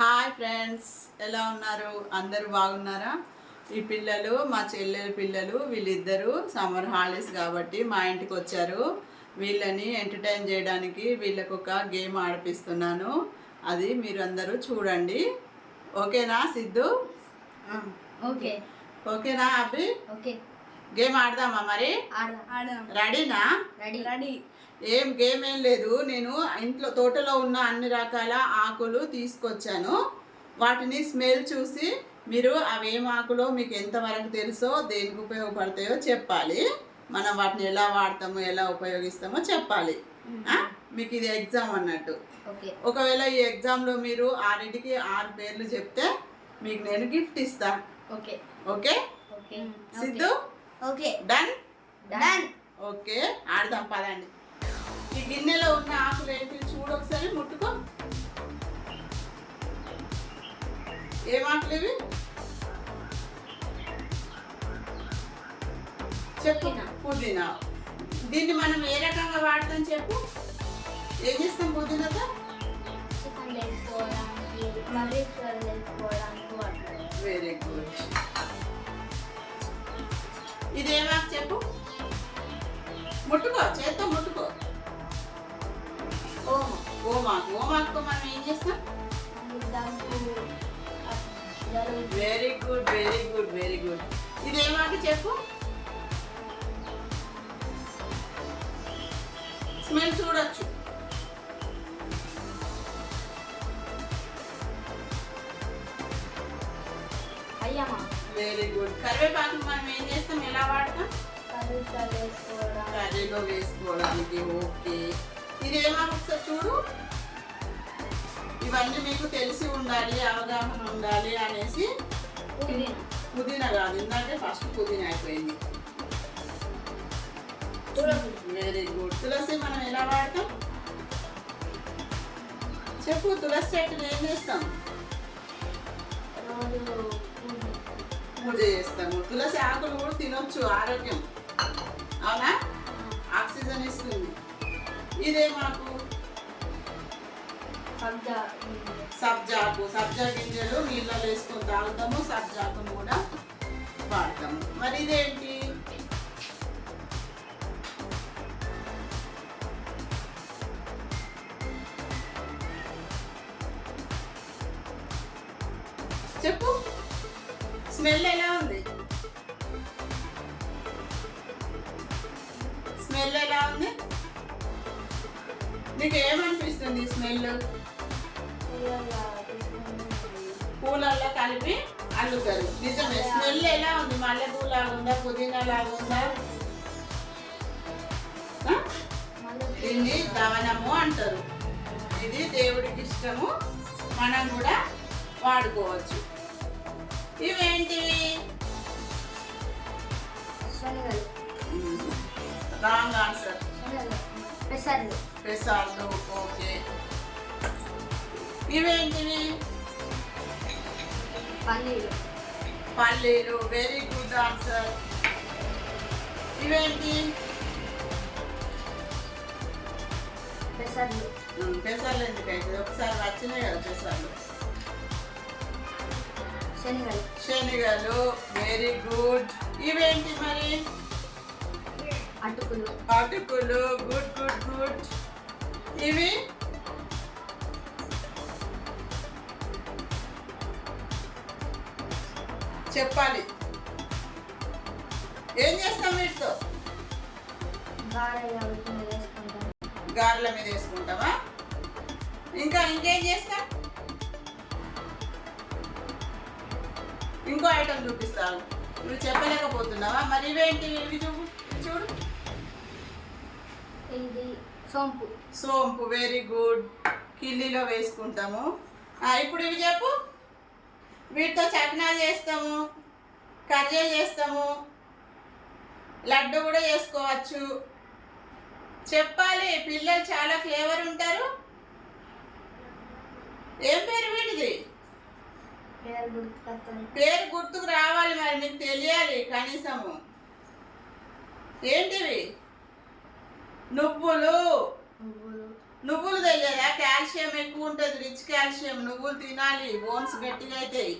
Hi friends, ఎలా ఉన్నారు? అందరూ బాగున్నారా? ఈ పిల్లలు మా చెల్లెల పిల్లలు వీళ్ళిద్దరూ సమ్మర్ హాలిడేస్ కాబట్టి మా ఇంటికి వచ్చారు. వీళ్ళని ఎంటర్టైన్ చేయడానికి వీళ్ళకు ఒక గేమ్ ఆడిపిస్తున్నాను. అది మీరు అందరూ చూడండి. ఓకేనా సిద్ధు? ఓకే. ఓకేనా అభి? ఓకే. గేమ్ ఆడదామా మరి? రెడీనా? రెడీ. గేమ్ ఏం లేదు. నేను ఇంట్లో తోటలో ఉన్న అన్ని రకాల ఆకులు తీసుకొచ్చాను. వాటిని స్మెల్ చూసి మీరు అవేం ఆకులో మీకు ఎంతవరకు తెలుసో దేనికి ఉపయోగపడతాయో చెప్పాలి. మనం వాటిని ఎలా వాడతామో ఎలా ఉపయోగిస్తామో చెప్పాలి. మీకు ఇది ఎగ్జామ్ అన్నట్టు. ఒకవేళ ఈ ఎగ్జామ్లో మీరు 6టికి 6 పేర్లు చెప్తే మీకు నేను గిఫ్ట్ ఇస్తా. Okay okay Siddhu? Okay. Done. Done. Okay, ఆడదాం పదండి. ఈ గిన్నెలో ఉన్న ఆకులు ఏంటి చూడు, ఒకసారి ముట్టుకో. ఏం ఆకులు ఇవి? చెప్పు. పుదీనా. దీన్ని మనం ఏ రకంగా వాడతాం చెప్పు. ఏం చేస్తాం పుదీనాతో? Very good. ఇదేమాకు చెప్పు. ముట్టుకో, చేత్తో ముట్టుకో. ఓమాకు. ఓమాకుతో మనం ఏం చేస్తాం? Very good very good very good. ఇదేమాకు చెప్పు. స్మెల్ చూడొచ్చు. Very good. కరివేపాకు మనం ఏం చేస్తాం, ఎలా వాడతాం? కర్రీలో వేసుకోవడానికి. ఓకే. ఇదేమాకు ఒకసారి చూడు. ఇవన్నీ మీకు తెలిసి ఉండాలి, అవగాహన ఉండాలి అనేసి. పుదీనా కాదు, ఇందాకే ఫస్ట్ పుదీనా అయిపోయింది. Very good. తులసి మనం ఎలా వాడతాం చెప్పు. తులసి చెట్టుని ఏం చేస్తాం? పూజ చేస్తాము. తులసి ఆకులు కూడా తినొచ్చు, ఆరోగ్యం. అవునా? ఆక్సిజన్ ఇస్తుంది. ఇదేమాకు? సబ్జాకు. సబ్జా గింజలు నీళ్ళలో వేసుకొని తాగుతాము. సబ్జాకును కూడా వాడతాము. మరి ఇదేంటి? చెప్పు. స్మెల్ ఎలా ఉంది? స్మెల్ ఎలా ఉంది? నీకు ఏమనిపిస్తుంది స్మెల్? పూలల్లో కలిపి అల్లుతారు. నిజమే. స్మెల్ ఎలా ఉంది? మల్లెపూ లాగుందా, పుదీనా లాగుందా? దీన్ని దవనము అంటారు. ఇది దేవుడికి ఇష్టము, మనం కూడా వాడుకోవచ్చు. ఇవేంటివి? Wrong answer. పెసార్లు. ఓకే. ఇవేంటివి? పల్లీలు. Very good answer. ఇవేంటి? పెసర్లు ఎందుకైతే ఒకసారి వచ్చినాయి కదా పెసర్లు. శనగలు. Very good. ఇవేంటి మరి? అటుకులు. Good good good. ఇవి? చెప్పాలి. ఏం చేస్తాం వీటితో? గారెల మీద వేసుకుంటావా? ఇంకేం చేస్తాం? ఇంకో ఐటమ్ చూపిస్తాను. నువ్వు చెప్పలేకపోతున్నావా? మరి ఇవేంటి? ఇవి చూడు. సోంపు. Very good. కిల్లీలో వేసుకుంటాము. ఇప్పుడు ఇవి చెప్పు. వీటితో చట్నాలు చేస్తాము, కర్రీలు చేస్తాము, లడ్డు కూడా చేసుకోవచ్చు. చెప్పాలి. పిల్లలు చాలా ఫ్లేవర్ ఉంటారు. ఏం పేరు వీటిది? పేరు గుర్తుకు రావాలి మరి, మీకు తెలియాలి కనీసము. ఏంటివి? నువ్వులు. నువ్వులు తెలియదా? కాల్షియం ఎక్కువ ఉంటుంది, రిచ్ కాల్షియం. నువ్వులు తినాలి, బోన్స్ గట్టిగా అవుతాయి.